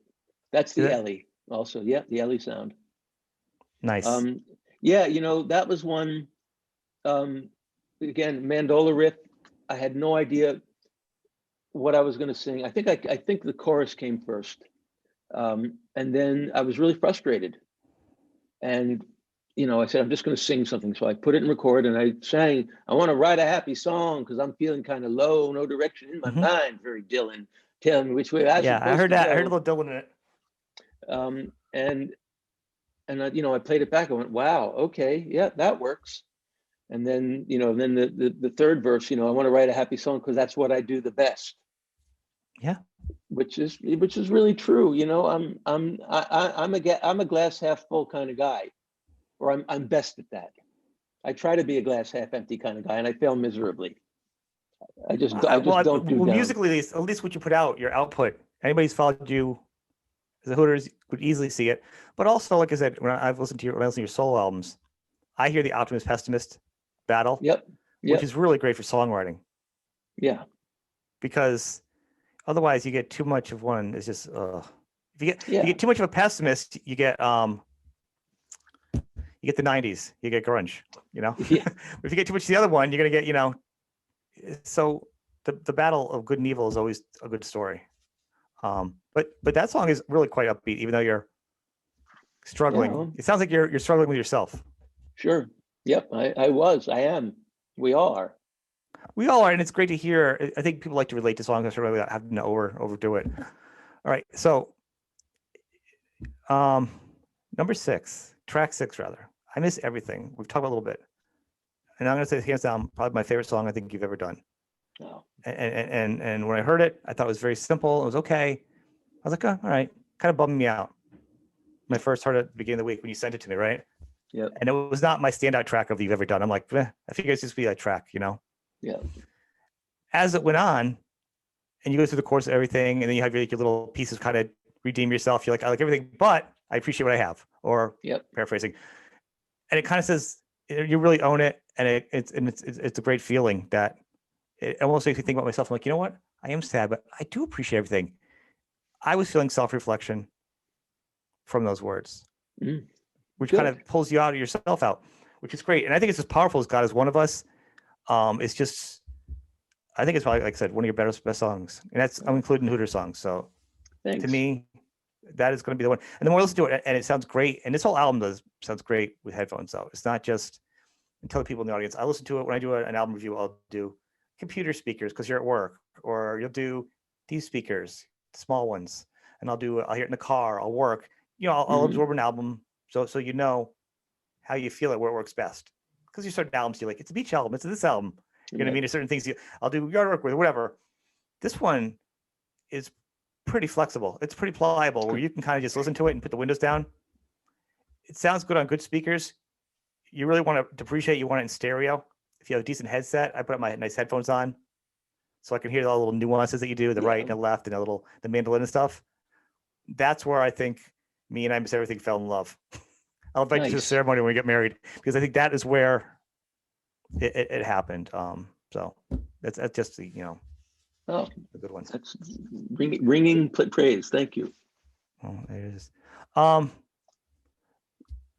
That's the Ellie also. Yeah, the Ellie sound. Nice. Yeah, that was one. Again, mandola riff. I had no idea what I was going to sing. I think the chorus came first. And then I was really frustrated. And, I said, I'm just going to sing something. So I put it in record and I sang, I want to write a happy song because I'm feeling kind of low, no direction in my mind. Very Dylan. Tell me which way I should go. I heard that. I heard a little Dylan in it. And I played it back. I went, wow, okay, yeah, that works. And then, then the third verse, I want to write a happy song because that's what I do the best. Yeah. Which is really true. I'm a glass half full kind of guy, or I'm best at that. I try to be a glass half empty kind of guy, and I fail miserably. I just don't do down. Musically, at least what you put out, your output. Anybody who's followed you as the Hooters could easily see it. But also, like I said, when I listen to your solo albums, I hear the optimist pessimist battle. Yep. Which is really great for songwriting. Yeah. Because otherwise, you get too much of one. It's just if you get too much of a pessimist, you get the 90s, you get grunge. Yeah. If you get too much of the other one, you're gonna get So the battle of good and evil is always a good story. But that song is really quite upbeat, even though you're struggling. Yeah. It sounds like you're struggling with yourself. Sure. Yep. I am. We all are. And it's great to hear. I think people like to relate to songs without having to overdo it. All right. So number 6, track 6 rather. I Miss Everything. We've talked about a little bit. And I'm gonna say hands down, probably my favorite song I think you've ever done. Oh. And when I heard it, I thought it was very simple. It was okay. I was like, oh, all right. Kind of bummed me out. When I first heard it at the beginning of the week when you sent it to me, right? Yeah. And it was not my standout track of you've ever done. I'm like, I figured it's just be that track, Yeah. As it went on, and you go through the course of everything, and then you have your little pieces kind of redeem yourself. You're like, I like everything, but I appreciate what I have. Or paraphrasing. And it kind of says you really own it, and it's a great feeling that it almost makes me think about myself. I'm like, you know what? I am sad, but I do appreciate everything. I was feeling self-reflection from those words, which kind of pulls you out of yourself out, which is great. And I think it's as powerful as God is one of us. It's just, I think it's probably, like I said, one of your best songs. And I'm including Hooter songs. So thanks. To me, that is going to be the one. And the more I listen to it, and it sounds great. And this whole album sounds great with headphones. So it's not just, and tell the people in the audience, I listen to it when I do an album review, I'll do computer speakers because you're at work, or you'll do these speakers, small ones. And I'll hear it in the car, I'll work, I'll absorb an album. So how you feel it, where it works best. Because you certain albums, you're like, it's a beach album, it's this album. You know what I mean? There's certain things I'll do yard work with, whatever. This one is pretty flexible. It's pretty pliable, where you can kind of just listen to it and put the windows down. It sounds good on good speakers. You really want to appreciate, you want it in stereo. If you have a decent headset, I put my nice headphones on so I can hear all the little nuances that you do, the right and the left, and the mandolin and stuff. That's where I think me and I Miss Everything fell in love. I'll invite you to the ceremony when we get married, because I think that is where it happened. So that's just the a good one. That's ringing praise. Thank you. Oh, there it is.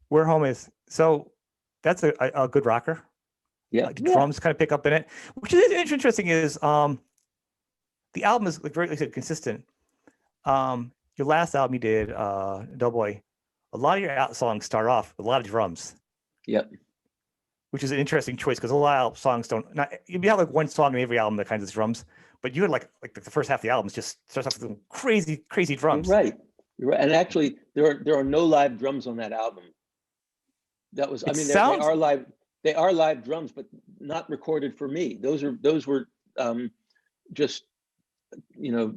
Where Home Is So that's a good rocker. Yeah. Like the drums kind of pick up in it, which is interesting. Is the album is like very, like I said, consistent. Your last album you did, Doughboy, a lot of your songs start off with a lot of drums. Yep. Which is an interesting choice because a lot of songs don't. Not you have like one song in every album that kind of drums, but you had like the first half of the album just starts off with crazy drums. You're right. And actually, there are no live drums on that album. That was, I mean, they are live. They are live drums, but not recorded for me. Those were just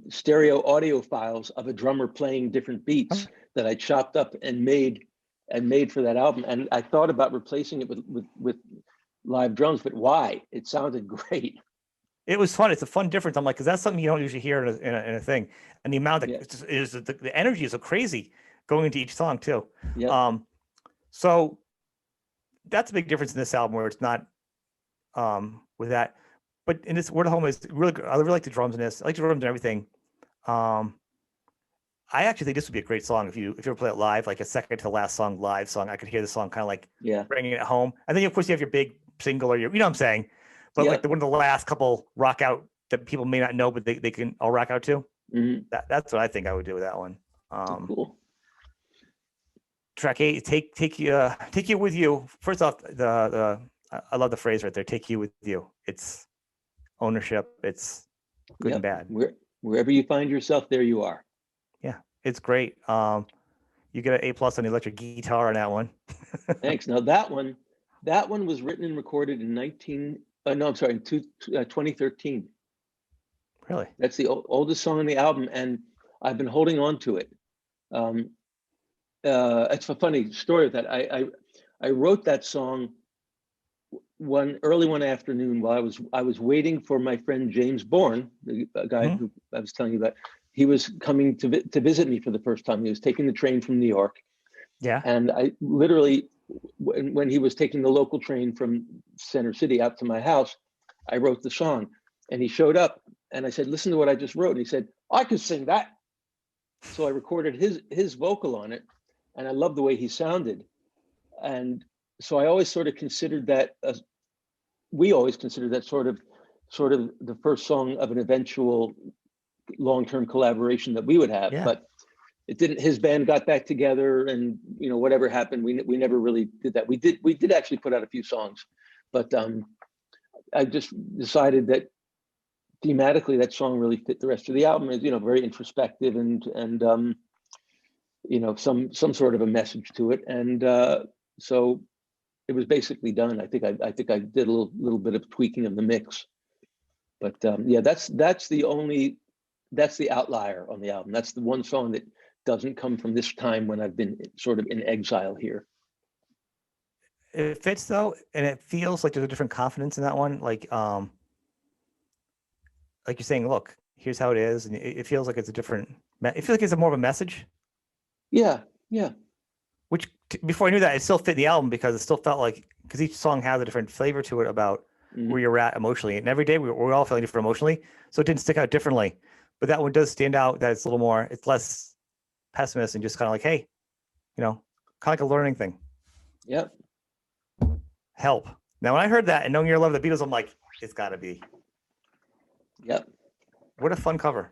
stereo audio files of a drummer playing different beats that I chopped up and made for that album. And I thought about replacing it with live drums, but why? It sounded great. It was fun. It's a fun difference. I'm like, because that's something you don't usually hear in a thing, and the amount that is the energy is so crazy going into each song too. Yeah. So that's a big difference in this album where it's not with that. But in this Word Home is really good. I really like the drums in this. I like the drums and everything. I actually think this would be a great song if you ever play it live, like a second to the last song, live song. I could hear the song kind of like bringing it home. And then of course you have your big single or your, you know what I'm saying? But like one of the last couple rock out that people may not know, but they can all rock out to. Mm-hmm. That's what I think I would do with that one. Cool. Track 8, take you with you. First off, I love the phrase right there. Take you with you. It's ownership. It's good and bad. Wherever you find yourself, there you are. Yeah, it's great. You get an A+ on the electric guitar on that one. Thanks. Now that one was written and recorded in 2013. Really? That's the oldest song on the album, and I've been holding on to it. It's a funny story that I wrote that song early one afternoon while I was waiting for my friend James Bourne, the guy who I was telling you about. He was coming to visit me for the first time. He was taking the train from New York. Yeah. And I literally, when he was taking the local train from Center City out to my house, I wrote the song. And he showed up and I said, listen to what I just wrote. And he said, I could sing that. So I recorded his vocal on it. And I loved the way he sounded. And so I always sort of considered that, we always considered that sort of the first song of an eventual long-term collaboration that we would have. But it didn't. His band got back together, and whatever happened, we never really did that. We did actually put out a few songs, but I just decided that thematically that song really fit the rest of the album. It's very introspective and some sort of a message to it, and so it was basically done. I think I did a little bit of tweaking of the mix, but that's the outlier on the album. That's the one song that doesn't come from this time when I've been sort of in exile here. It fits though, and it feels like there's a different confidence in that one. Like you're saying, look, here's how it is, and it feels like it's a different. It feels like it's more of a message. Yeah. Which before I knew that, it still fit the album because it still felt like, because each song has a different flavor to it about where you're at emotionally, and every day we're all feeling different emotionally, so it didn't stick out differently. But that one does stand out. That it's a little more. It's less pessimist and just kind of like, hey, kind of like a learning thing. Yep. Help. Now, when I heard that and knowing your love of the Beatles, I'm like, it's got to be. Yep. What a fun cover.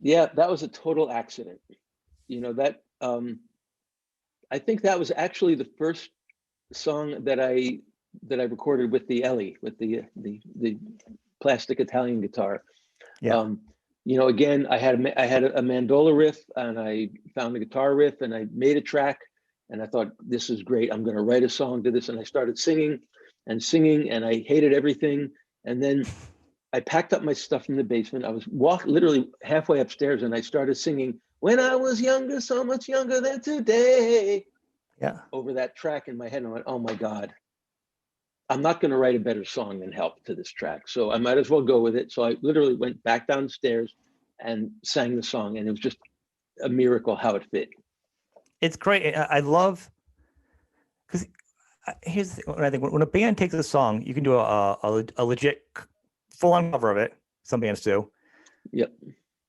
Yeah, that was a total accident. That I think that was actually the first song that I recorded with the Ellie, with the plastic Italian guitar. Yeah. Again, I had a mandola riff, and I found a guitar riff, and I made a track, and I thought, this is great. I'm going to write a song to this, and I started singing, and I hated everything, and then I packed up my stuff in the basement. I was literally halfway upstairs, and I started singing "When I Was Younger, So Much Younger Than Today." Yeah. Over that track in my head, and I went, "Oh my God, I'm not going to write a better song than Help to this track, so I might as well go with it." So I literally went back downstairs and sang the song, and it was just a miracle how it fit. It's great. I love, because here's the thing, I think when a band takes a song, you can do a legit full-on cover of it. Some bands do. Yep.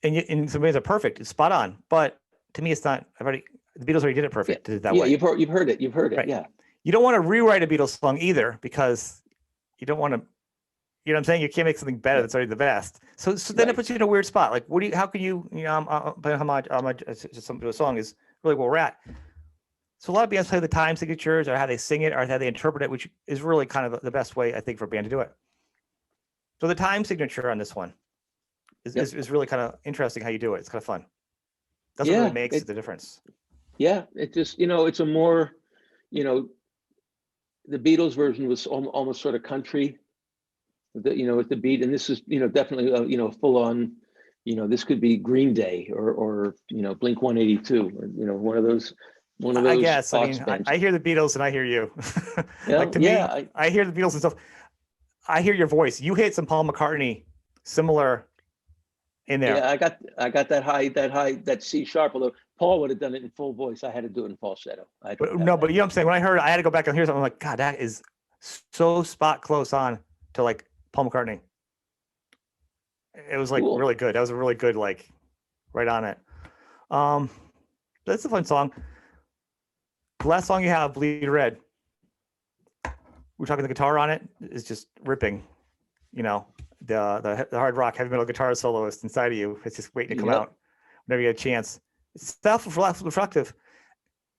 And some bands are perfect. It's spot on. But to me, it's not. The Beatles already did it perfect. Did it that way. You've heard it. Right. Yeah. you don't want to rewrite a Beatles song either, because you don't want to, you know what I'm saying? You can't make something better that's already the best. So then it Right. puts you in a weird spot. Like, how can you, playing homage to a song is really where we're at. So a lot of bands play the time signatures, or how they sing it, or how they interpret it, which is really kind of the best way, I think, for a band to do it. So the time signature on this one is really kind of interesting how you do it. It's kind of fun. That's what really makes the difference. Yeah, it just, it's a more, the Beatles version was almost sort of country, with the beat, and this is, definitely, full on, this could be Green Day or Blink 182, or one of those. I guess. I mean, I hear the Beatles and I hear you. Like, to me, I hear the Beatles and stuff. I hear your voice. You hit some Paul McCartney similar in there. Yeah, I got that C sharp. Although Paul would have done it in full voice, I had to do it in falsetto. But you know what I'm saying? When I heard it, I had to go back and hear something. I'm like, God, that is so spot close on to like Paul McCartney. It was like really good. That was a really good, like, right on it. That's a fun song. The last song you have, Bleed Red. We're talking the guitar on it is just ripping. The hard rock heavy metal guitar soloist inside of you. It's just waiting to come out whenever you get a chance. It's self-reflective.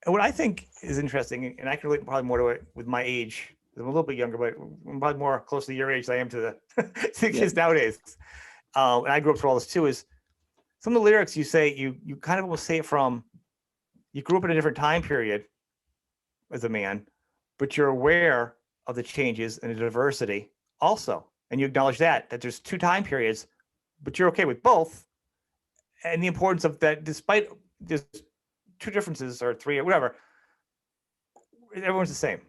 And what I think is interesting, and I can relate probably more to it with my age. I'm a little bit younger, but I'm probably more close to your age than I am to the kids nowadays. And I grew up through all this too. Is some of the lyrics you say, you kind of almost say it from, you grew up in a different time period as a man, but you're aware of the changes and the diversity also. And you acknowledge that there's two time periods, but you're okay with both. And the importance of that, despite there's two differences or three or whatever, everyone's the same.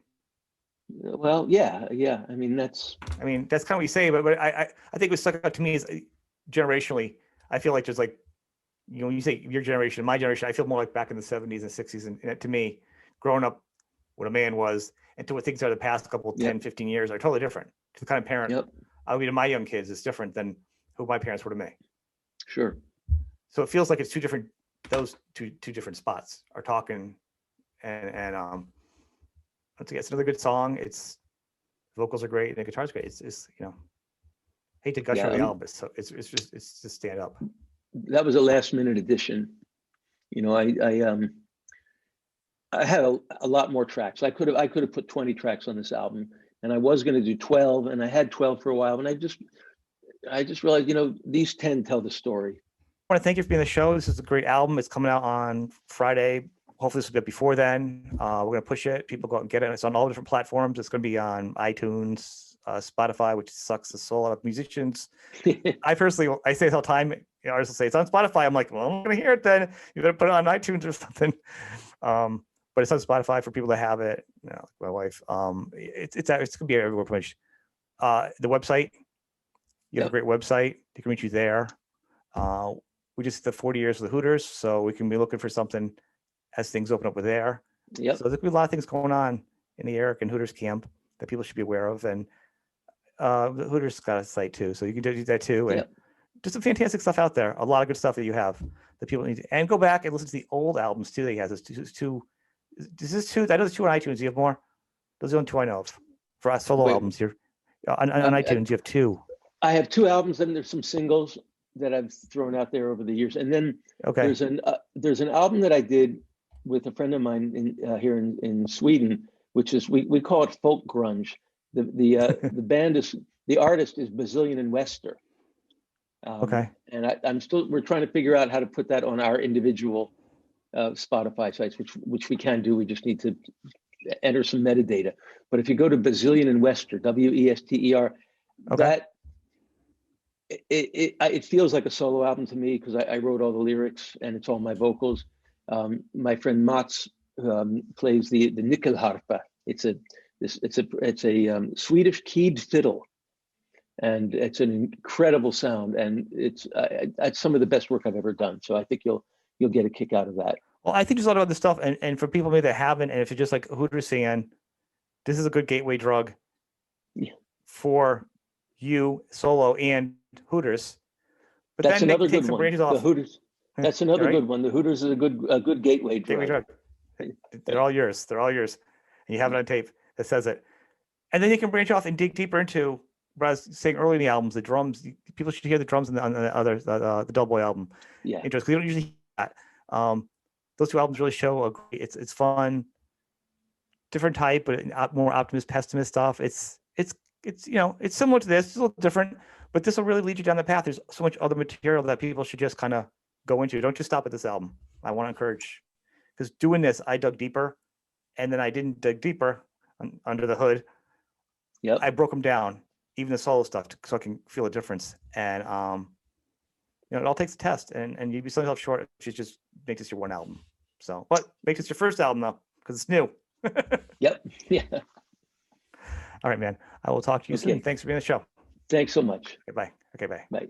Well, yeah. I mean, that's kind of what you say, but I think what stuck out to me is generationally, I feel like there's like, you say your generation, my generation, I feel more like back in the 70s and 60s. And to me, growing up, what a man was, and to what things are the past couple, 10, 15 years are totally different. To the kind of parent I'll be to my young kids is different than who my parents were to me. Sure. So it feels like it's those two different spots are talking, and once again, it's another good song. It's vocals are great and the guitar's great. It's hate to gush over the album, but so it's just stand up. That was a last minute addition. I had a lot more tracks. I could have put 20 tracks on this album, and I was going to do 12, and I had 12 for a while, and I just realized, these 10 tell the story. I want to thank you for being on the show. This is a great album. It's coming out on Friday. Hopefully this will be up before then. We're going to push it. People go out and get it. It's on all different platforms. It's going to be on iTunes, Spotify, which sucks the soul out of musicians. I say it all the time. Artists will say it's on Spotify. I'm like, well, I'm going to hear it then. You better put it on iTunes or something. But it's on Spotify for people to have it. Like my wife. It's going to be everywhere pretty much. The website. You have a great website. They can reach you there. We just hit the 40 years of the Hooters, so we can be looking for something as things open up with there. Yep. So there's gonna be a lot of things going on in the Eric and Hooters camp that people should be aware of, and the Hooters got a site too, so you can do that too. And just some fantastic stuff out there. A lot of good stuff that you have that people need to, and go back and listen to the old albums too that he has. There's two. Is this two? I know there's two on iTunes. Do you have more? Those are the only two I know of for solo albums here. On iTunes, you have two. I have two albums, and there's some singles that I've thrown out there over the years. And then there's an album that I did with a friend of mine here in Sweden, which is we call it folk grunge. The band the artist is Bazilian and Wester. And we're trying to figure out how to put that on our individual Spotify sites, which we can do. We just need to enter some metadata. But if you go to Bazilian and Wester, Wester, that it feels like a solo album to me, because I wrote all the lyrics and it's all my vocals. My friend Mats plays the nyckelharpa. It's a Swedish keyed fiddle, and it's an incredible sound, and it's some of the best work I've ever done. So I think you'll get a kick out of that. Well, I think there's a lot of other stuff, and for people maybe that haven't, and if you're just like Hooters fan, this is a good gateway drug for you solo and Hooters. But that's then another take good some one. branches off. The Hooters. That's another good one. The Hooters is a good gateway drug. They're all yours. And and you have it on tape that says it. And then you can branch off and dig deeper into what I was saying early in the albums, the drums. People should hear the drums on the other, the Doughboy album. Yeah. Because you don't usually hear that. Those two albums really show it's fun, different type, but more optimist, pessimist stuff. It's it's similar to this. It's a little different, but this will really lead you down the path. There's so much other material that people should just kind of go into. Don't just stop at this album. I want to encourage, because doing this, I dug deeper, and then I didn't dig deeper under the hood. Yep. I broke them down, even the solo stuff, so I can feel a difference. And it all takes a test, and you'd be selling yourself short if you just make this your one album. So, but make this your first album though, because it's new. Yep. Yeah. All right, man. I will talk to you soon. Thanks for being on the show. Thanks so much. Okay, bye. Okay, bye. Bye.